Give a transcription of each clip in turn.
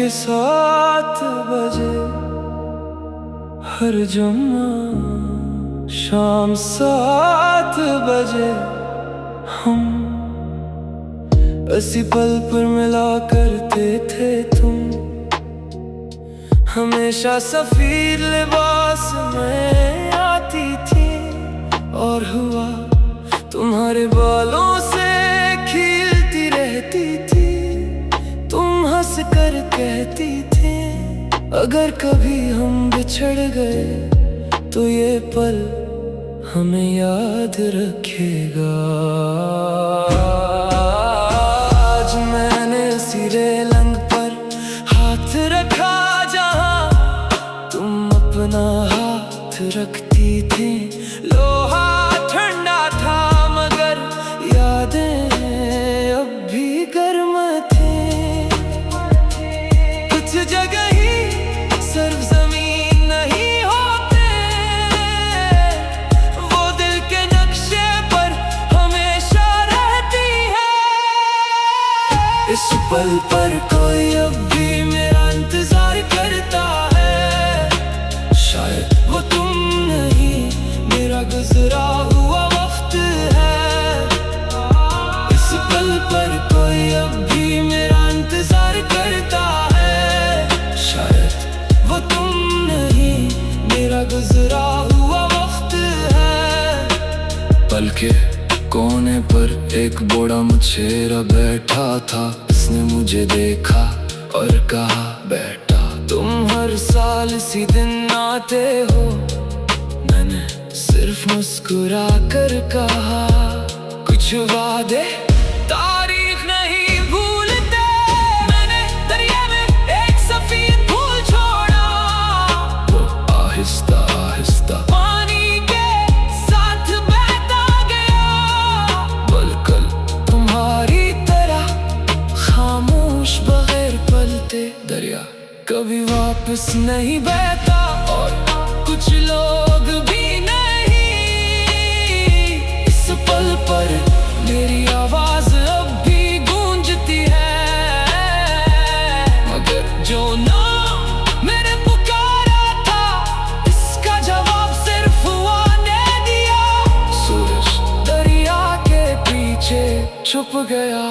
के 7 बजे हर जुम्मा शाम 7 बजे हम इसी पल पर मिला करते थे तुम। हमेशा सफेद लिबास में आती थी और हुआ तुम्हारे बालों से खिलती रहती थी। तुम हंस कर कहती थी अगर कभी हम बिछड़ गए तो ये पल हमें याद रखेगा। आज मैंने उसी रेलिंग पर हाथ रखा जहां तुम अपना हाथ रखती थी। लोहा ठंडा था मगर यादें अब भी गर्म थी। कुछ जगह ही सिर्फ जमीन नहीं होते, वो दिल के नक्शे पर हमेशा रहती है। इस पल पर कोई अब भी मेरा इंतजार करता है। शायद वो तुम नहीं, मेरा गुजरा हुआ वक्त है। इस पल पर कोई अब भी मेरा इंतजार करता है। शायद वो तुम नहीं, मेरा गुजरा हुआ वक्त है। पल के कोने पर एक बूढ़ा मुछेरा बैठा था। उसने मुझे देखा और कहा बेटा तुम हर साल इसी दिन आते हो। मैंने सिर्फ मुस्कुरा कर कहा कुछ वादे तारीख नहीं भूलते। मैंने दरिया में एक सफेद फूल छोड़ा, वो आहिस्ता आहिस्ता पानी के साथ बहता गया। बलकल तुम्हारी तरह खामोश बगैर पलते दरिया कभी वापस नहीं बहता और कुछ लोग भी नहीं। इस पल पर मेरी आवाज अब भी गूंजती है, मगर जो नाम मैंने पुकारा था इसका जवाब सिर्फ हुआ ने दिया। सूरज दरिया के पीछे छुप गया।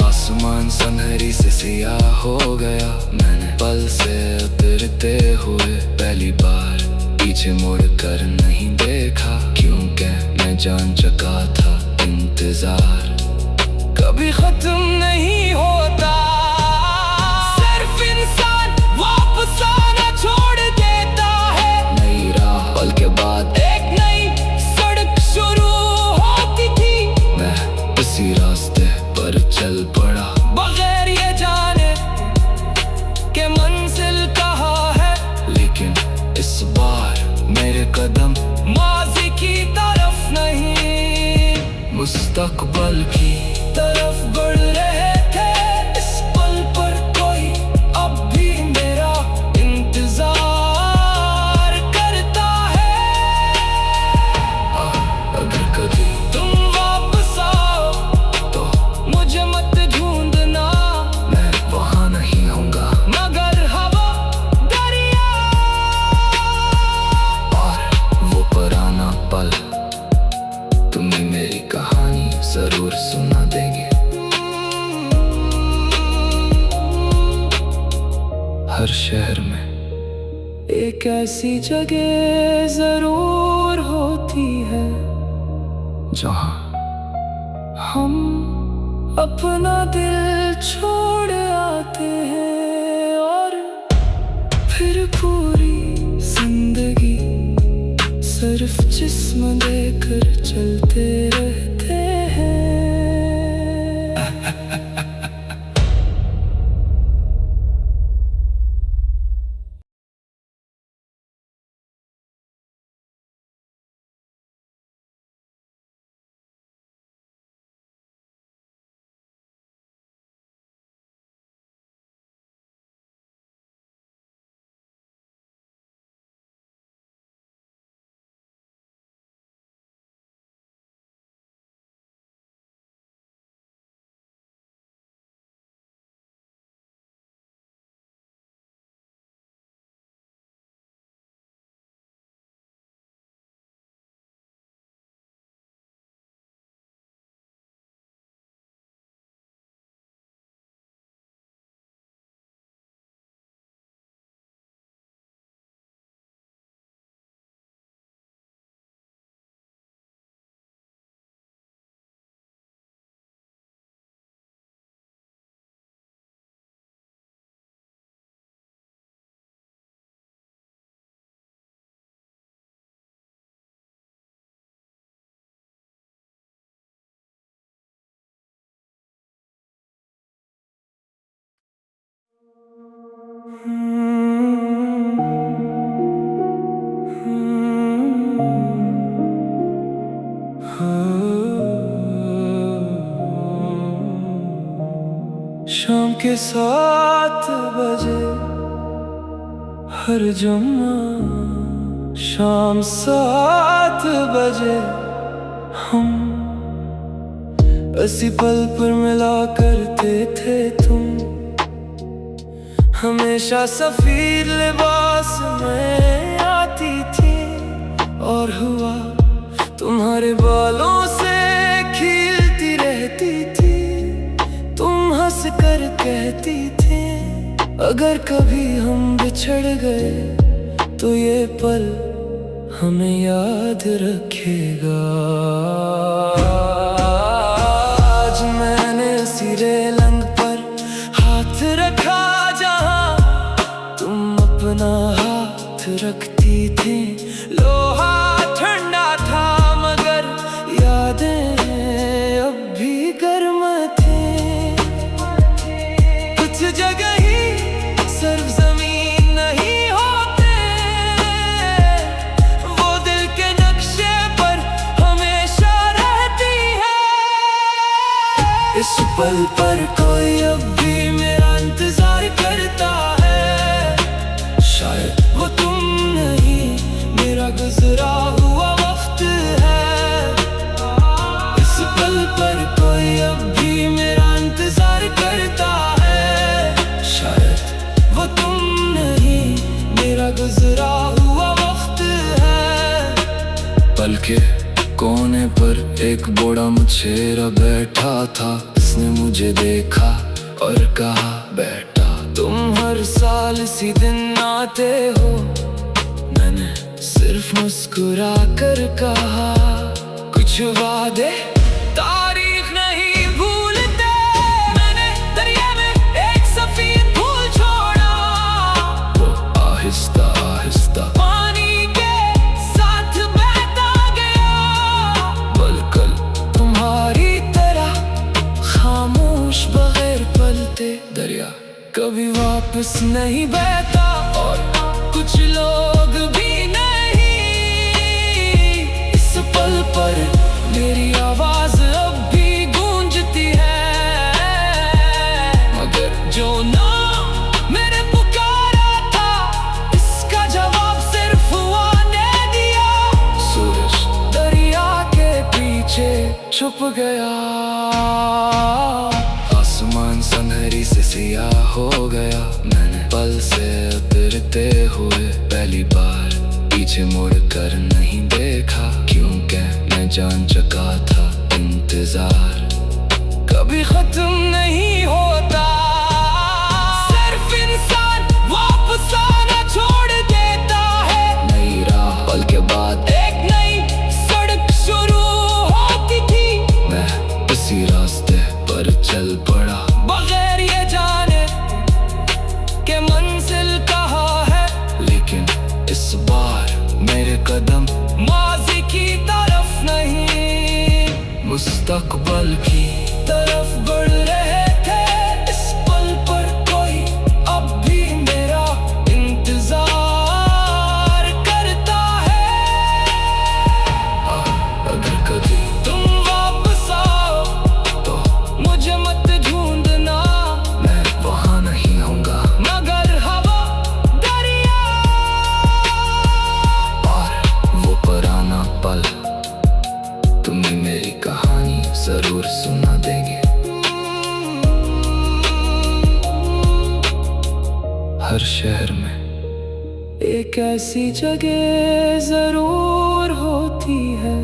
आसमान सुनहरी से सियाह हो गया। मैंने पल से उतरते हुए पहली बार पीछे मुड़ कर नहीं देखा, क्योंकि मैं जान चुका था इंतजार कभी खत्म नहीं होता। सिर्फ इंसान वापस आना छोड़ देता है। नई राह पल के बाद एक नई सड़क शुरू होती थी। मैं इसी रास्ते पर चल पड़ा बगैर ये जाने के मंजिल कहाँ है। लेकिन इस बार मेरे कदम माज़ी की तरफ नहीं, मुस्तकबल की तरफ बढ़ रहे थे। इस पल पर कोई अब भी मेरा इंतजार करता है। अगर कभी तुम वापस आओ तो मुझे मत ढूंढना, मैं वहाँ नहीं होऊंगा। मगर हवा दरिया और वो पुराना पल तुम्हें मेरी कहानी जरूर सुना देंगे। हर शहर में एक ऐसी जगह जरूर होती है जहाँ हम अपना दिल छोड़ आते हैं और फिर पूरी जिंदगी सिर्फ जिस्म देकर चलते रहते हैं। के 7 बजे हर जुम्मा शाम 7 बजे हम इसी पल पर मिला करते थे तुम हमेशा सफेद लिबास में आती थी और हुआ तुम्हारे बालों से खिलती रहती थी तुम हंस कर कहती थी अगर कभी हम बिछड़ गए तो ये पल हमें याद रखेगा। आज मैंने उसी रेलिंग पर हाथ रखा जहाँ तुम अपना हाथ रखती थी लोहा ठंडा था मगर यादें अब भी गर्म थी कुछ जगह ही सिर्फ जमीन नहीं होते वो दिल के नक्शे पर हमेशा रहती है इस पल पर कोई अब भी मेरा इंतजार करता है शायद वो तुम नहीं मेरा गुजरा हुआ वक्त है इस पल पर कोई अब भी मेरा इंतजार करता है शायद वो तुम नहीं मेरा गुजरा हुआ वक्त है। पल के कोने पर एक बूढ़ा मुछेरा बैठा था उसने मुझे देखा और कहा बेटा तुम हर साल इसी दिन आते हो मैंने सिर्फ मुस्कुरा कर कहा कुछ वादे तारीख नहीं भूलते मैंने दरिया में एक सफेद फूल छोड़ा वो आहिस्ता आहिस्ता पानी के साथ बहता गया बलकल तुम्हारी तरह खामोश बगैर पलते दरिया कभी वापस नहीं बहता और कुछ लोग भी नहीं इस पल पर मेरी आवाज अब भी गूंजती है मगर जो नाम मैंने पुकारा था इसका जवाब सिर्फ हुआ ने दिया सूरज दरिया के पीछे छुप गया आसमान सुनहरी से सियाह हो गया मैंने पल से उतरते हुए पहली बार पीछे मुड़ कर नहीं देखा क्योंकि मैं जान चुका था इंतजार कभी खत्म नहीं होता सिर्फ इंसान वापस आना छोड़ देता है नई राह पल के बाद एक नई सड़क शुरू होती थी मैं इसी रास्ते पर चल पड़ा बगैर ये जाने के मंजिल कहाँ है लेकिन इस बार मेरे कदम माज़ी की तरफ नहीं मुस्तकबल की तरफ बढ़ रहे थे इस पल पर कोई अब भी मेरा इंतजार करता है अगर कभी तुम वापस आओ तो मुझे मत ढूंढना मैं वहाँ नहीं होऊंगा मगर हवा दरिया और वो पुराना पल तुम्हें मेरी कहानी जरूर सुना देंगे हर शहर में एक ऐसी जगह जरूर होती है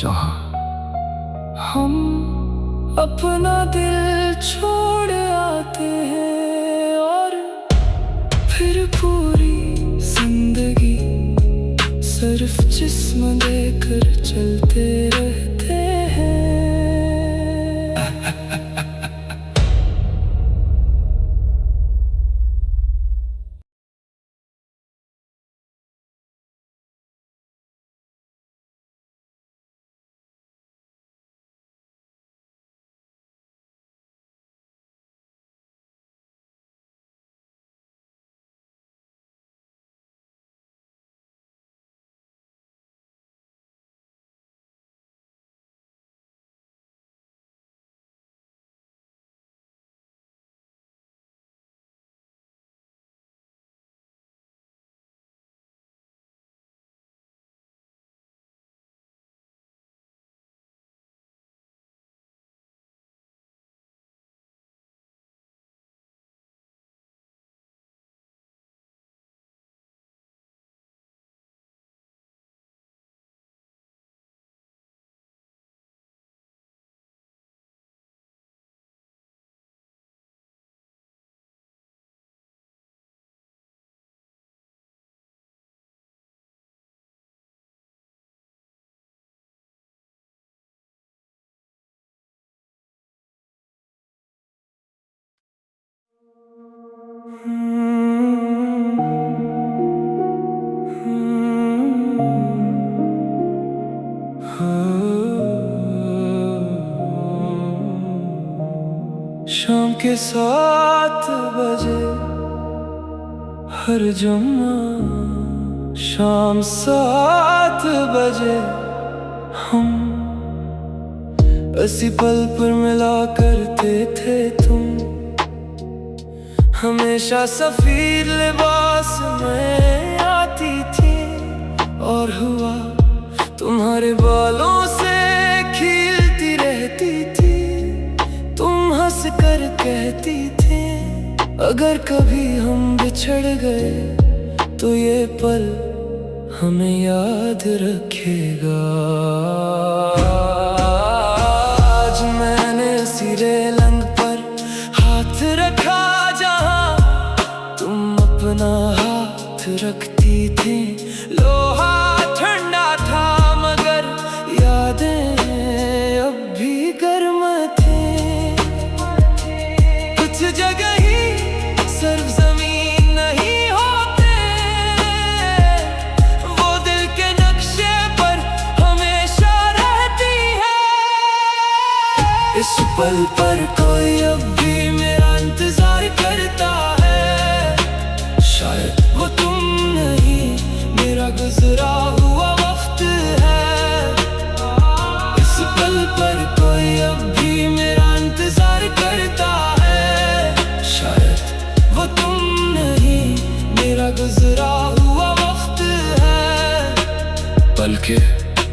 जहाँ हम अपना दिल छोड़ आते हैं और फिर पूरी जिंदगी सिर्फ जिस्म देकर चलते रहते हैं। के 7 बजे हर जुम्मा शाम 7 बजे हम इसी पल पर मिला करते थे तुम हमेशा सफेद लिबास में आती थी और हुआ तुम्हारे बालों से खिलती रहती थी तुम हंस कर कहती थी अगर कभी हम बिछड़ गए तो ये पल हमें याद रखेगा। आज मैंने इसी रेलिंग पर हाथ रखा जहां तुम अपना हाथ रखती थी लोहा ठंडा था मगर यादें अब भी गर्म थी। कुछ जगह ही सिर्फ जमीन नहीं होते वो दिल के नक्शे पर हमेशा रहती है। इस पल पर कोई अब भी मेरा इंतजार करता है शायद वो तुम नहीं मेरा गुजरा हुआ वक्त है। इस पल पर कोई अब भी मेरा इंतजार करता है शायद वो तुम नहीं मेरा गुजरा हुआ वक्त है। पल के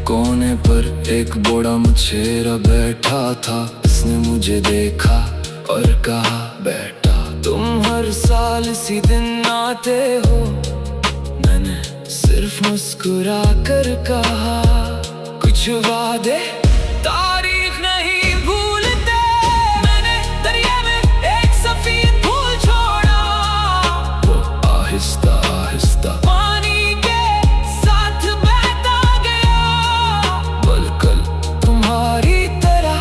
कोने पर एक बूढ़ा मुछेरा बैठा था इसने मुझे देखा और कहा बेटा तुम हर साल इसी दिन आते हो। मैंने सिर्फ मुस्कुरा कर कहा कुछ वादे तारीख नहीं भूलते। मैंने दरिया में एक सफेद फूल छोड़ा वो आहिस्ता आहिस्ता पानी के साथ बहता गया बलकल तुम्हारी तरह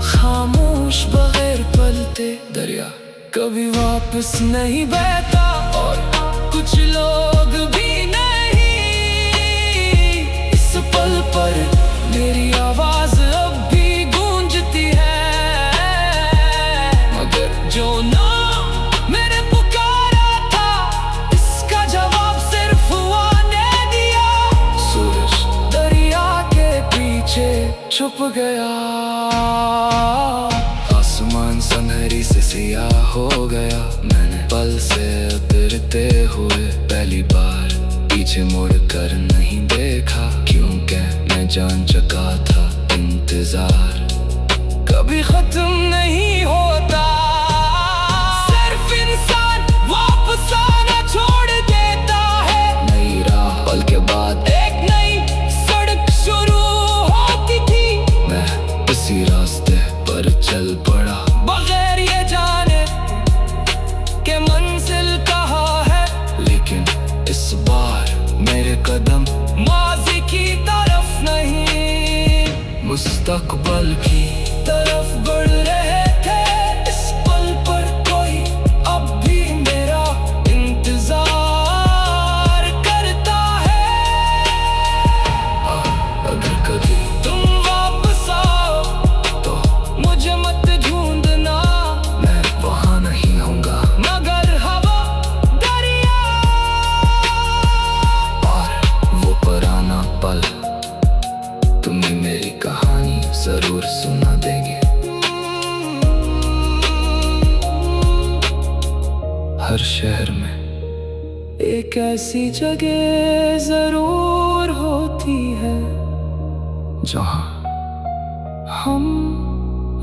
खामोश बगैर पलते दरिया कभी वापस नहीं बहता और कुछ लोग भी नहीं। इस पल पर मेरी आवाज अब भी गूंजती है मगर जो नाम मैंने पुकारा था इसका जवाब सिर्फ हुआ ने दिया। सूरज दरिया के पीछे छुप गया आसमान सुनहरी से सियाह हो गया। मैंने पल से उतरते हुए पहली बार पीछे मुड़ कर नहीं देखा क्योंकि मैं जान चुका था इंतजार कभी खत्म नहीं होता। सिर्फ इंसान वापस आना छोड़ देता है नई राह पल के बाद एक नई सड़क शुरू होती थी। मैं इसी रास्ते पर चल पड़ा बगैर ये जाने के मंजिल कहाँ है लेकिन इस बार मेरे कदम माज़ी की तरफ नहीं मुस्तकबल की तरफ बढ़ रहे थे। इस पल पर कोई अब भी मेरा इंतजार करता है। अगर कभी तुम वापस आओ तो मुझे मत ढूंढना मैं वहाँ नहीं होऊंगा मगर हवा दरिया और वो पुराना पल तुम्हें मेरी कहानी जरूर सुना देंगे। हर शहर में एक ऐसी जगह जरूर होती है जहाँ हम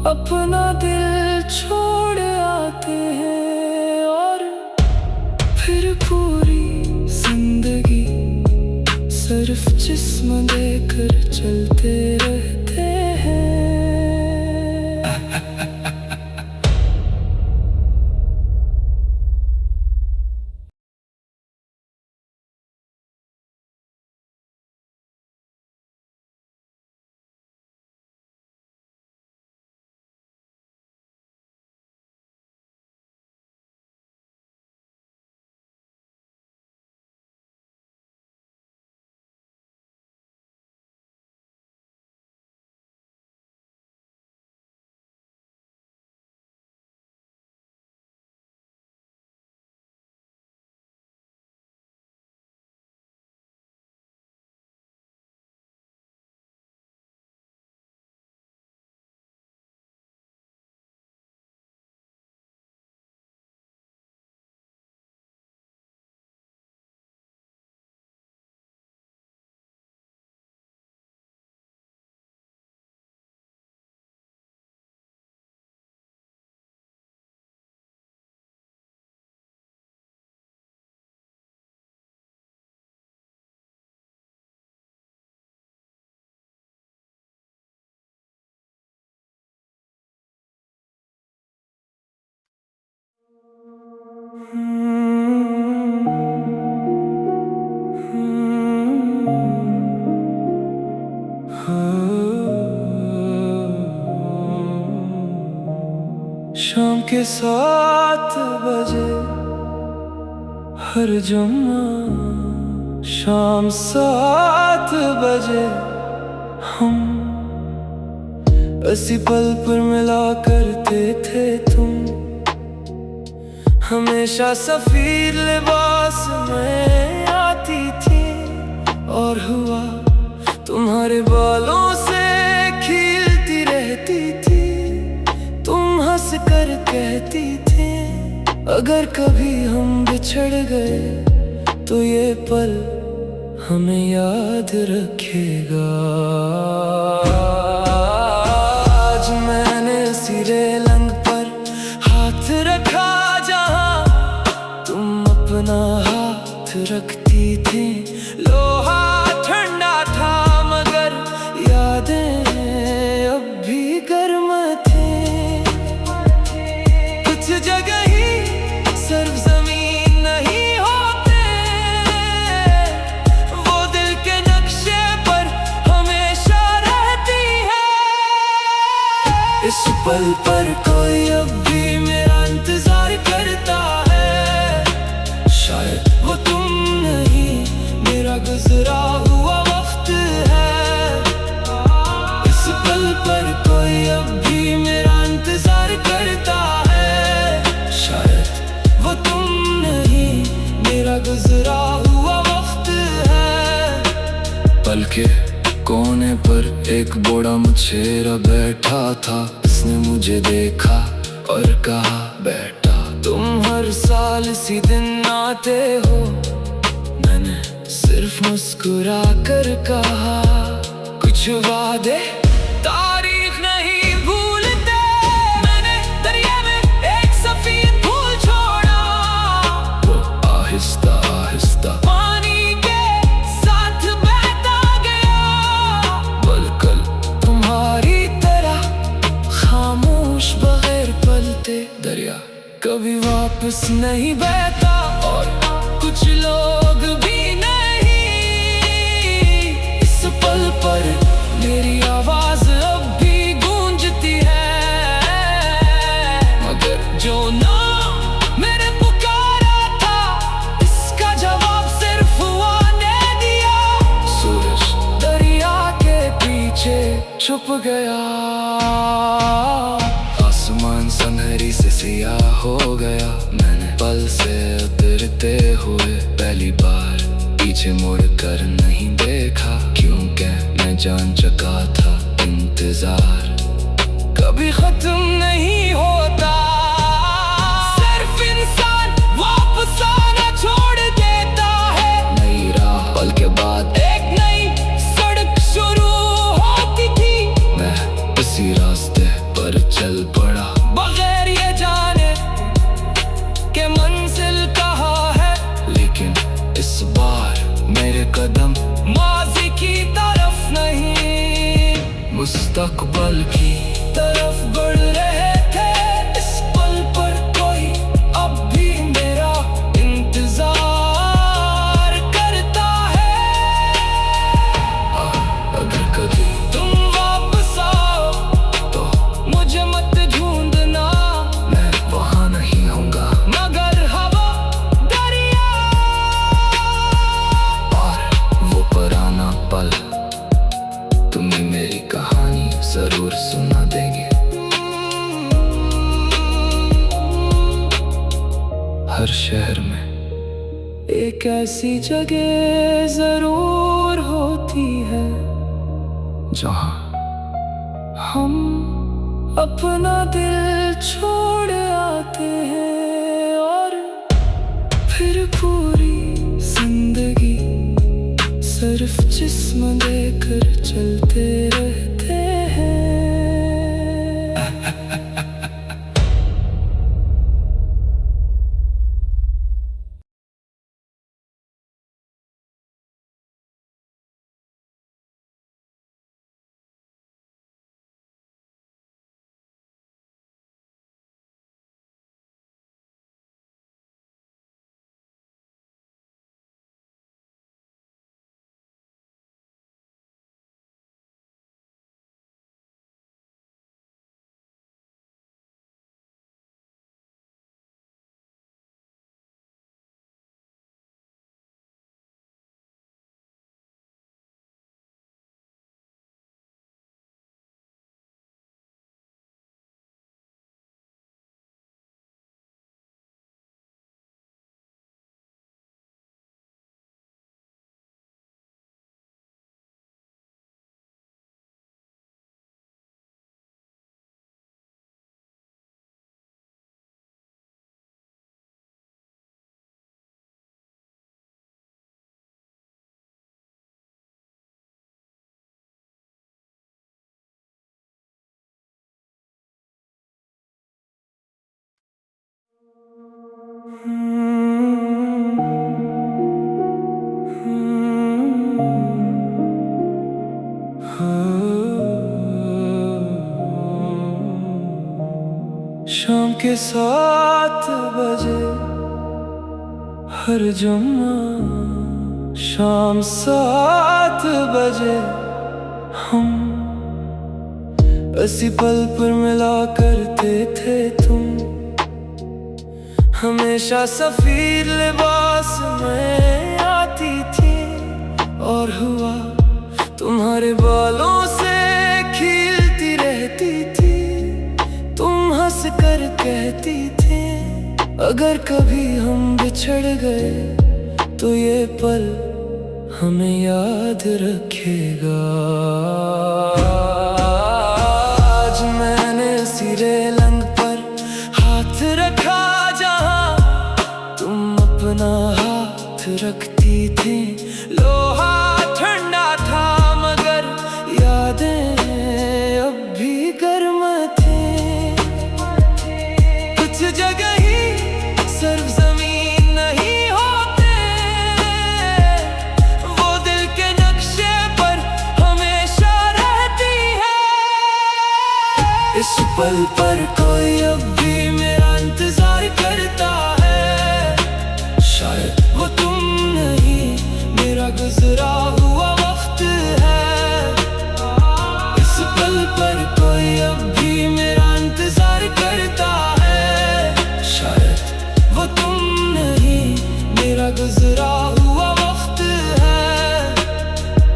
अपना दिल छोड़ आते हैं और फिर पूरी जिंदगी सिर्फ जिस्म देकर चलते रहते हैं। शाम के 7 बजे हर जुम्मा, शाम 7 बजे हम इसी पल पर मिला करते थे। तुम हमेशा सफेद लिबास में आती थी और हुआ तुम्हारे बालों से खिलती रहती थी। तुम हंस कर कहती थी अगर कभी हम बिछड़ गए तो ये पल हमें याद रखेगा। आज मैंने इसी रेलिंग पर हाथ रखा जहाँ तुम अपना हाथ रखती थी। लोहा ठंडा था मगर यादें अब भी गर्म थी। कुछ जगह ही सिर्फ जमीन नहीं होते, वो दिल के नक्शे पर हमेशा रहती है। इस पल पर कोई अब भी मेरा इंतजार करता है। शायद वो तुम नहीं, मेरा गुजरा हुआ वक्त है। इस पल पर कोई अब भी मेरा इंतजार करता है। शायद वो तुम नहीं, मेरा गुजरा हुआ वक्त है। पल के कोने पर एक बूढ़ा मुछेरा बैठा था। उसने मुझे देखा और कहा बेटा तुम हर साल इसी दिन आते हो। मैंने सिर्फ मुस्कुरा कर कहा कुछ वादे तारीख नहीं भूलते। मैंने दरिया में एक सफेद फूल छोड़ा, वो आहिस्ता आहिस्ता पानी के साथ बहता गया। बलकल तुम्हारी तरह खामोश बगैर पलते दरिया कभी वापस नहीं बहता और कुछ लोग भी नहीं। इस पल पर मेरी आवाज अब भी गूंजती है, मगर जो नाम मैंने पुकारा था इसका जवाब सिर्फ हुआ ने दिया। सूरज दरिया के पीछे छुप गया। आसमान सुनहरी से सियाह हो गया। मैंने पल से उतरते हुए पहली बार पीछे मुड़ कर नहीं देखा, क्योंकि मैं जान चुका था इंतजार कभी खत्म नहीं होता। सिर्फ इंसान वापस आना छोड़ देता है। नई राह पल के बाद एक नई सड़क शुरू होती थी। मैं इसी रास्ते पर चल पड़ा बगैर ये जाने के मंजिल कहाँ है। लेकिन इस बार मेरे कदम माज़ी की तरफ नहीं, मुस्तकबल की तरफ बढ़ रहे थे। इस पल पर कोई अब भी मेरा इंतजार करता है। अगर कभी तुम वापस आओ तो मुझे मत ढूंढना, मैं वहाँ नहीं होऊंगा। मगर हवा दरिया और वो पुराना पल तुम्हें मेरी कहानी जरूर सुना देंगे। हर शहर में एक ऐसी जगह जरूर होती है जहाँ हम अपना दिल छोड़ आते हैं और फिर पूरी जिंदगी सिर्फ जिस्म देकर चलते रहते हैं। शाम के 7 बजे हर जुम्मा, शाम 7 बजे हम इसी पल पर मिला करते थे। तुम हमेशा सफेद लिबास में आती थी और हुआ तुम्हारे बालों से खिलती रहती थी। तुम हंस कर कहती थी अगर कभी हम बिछड़ गए तो ये पल हमें याद रखेगा। आज मैंने इसी रेलिंग पर हाथ रखा जहाँ तुम अपना हाथ रखती थी। लोहा ठंडा था मगर यादें अब भी गर्म थी। कुछ जगह ही सिर्फ जमीन नहीं होते, वो दिल के नक्शे पर हमेशा रहती है। इस पल पर कोई अब भी मेरा इंतजार करता है। शायद वो तुम नहीं, मेरा गुजरा हुआ वक्त है। इस पल पर कोई अब भी मेरा इंतजार करता है। शायद वो तुम नहीं, मेरा गुजरा हुआ वक्त है।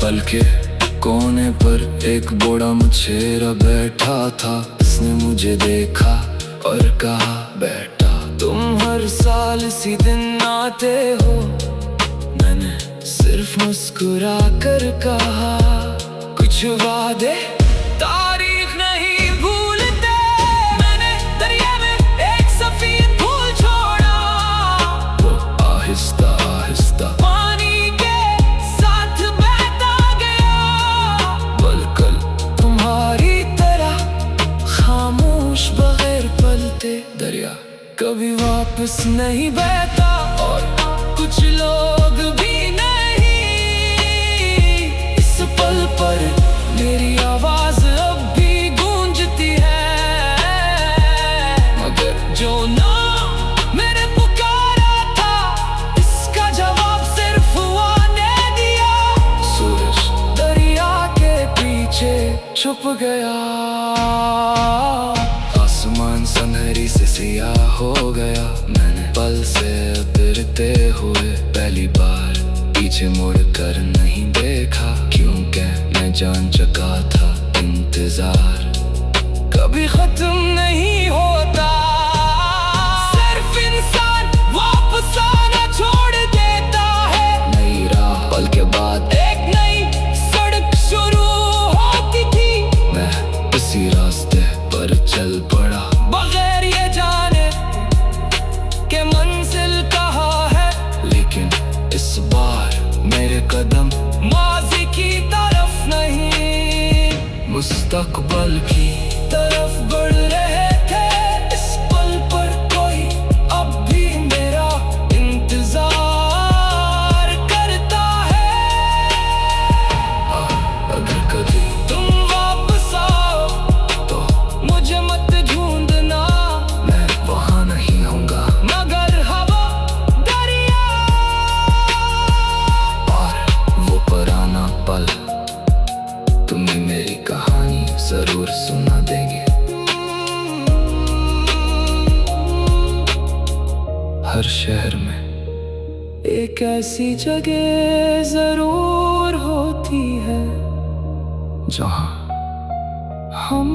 पल के कोने पर एक बूढ़ा मुछेरा बैठा था। उसने मुझे देखा और कहा बेटा तुम हर साल इसी दिन आते हो। मैंने सिर्फ मुस्कुरा कर कहा कुछ वादे तारीख नहीं भूलते। मैंने दरिया में एक सफेद फूल छोड़ा, वो आहिस्ता आहिस्ता पानी के साथ बहता गया। बलकल तुम्हारी तरह खामोश बगैर पलते दरिया कभी वापस नहीं बहता और कुछ लोग भी नहीं। इस पल पर मेरी आवाज अब भी गूंजती है, मगर जो नाम मैंने पुकारा था इसका जवाब सिर्फ हुआ ने दिया। सूरज दरिया के पीछे छुप गया। आसमान सुनहरी से सियाह हो गया। मैंने पल से उतरते हुए पहली बार पीछे मुड़ कर नहीं देखा, क्योंकि मैं जान चुका था इंतजार कभी खत्म नहीं होता। सिर्फ इंसान वापस आना छोड़ देता है। नई राह पल के बाद एक नई सड़क शुरू होती थी। मैं इसी रास्ते पर चल पड़ा बगैर ये जाने के मंजिल कहाँ है। लेकिन इस बार मेरे कदम माज़ी की तरफ नहीं, मुस्तकबल की तरफ बढ़ रहे थे। इस पल पर कोई अब भी मेरा इंतजार करता है। अगर कभी तुम वापस आओ तो मुझे मत ढूंढना, मैं वहाँ नहीं होऊंगा। मगर हवा दरिया और वो पुराना पल तुम्हें मेरी कहानी जरूर सुना देंगे। हर शहर में एक ऐसी जगह जरूर होती है जहाँ हम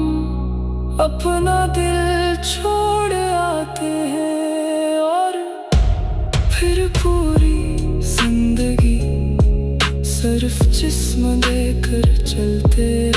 अपना दिल छोड़ आते हैं और फिर पूरी जिंदगी सिर्फ जिस्म देकर चलते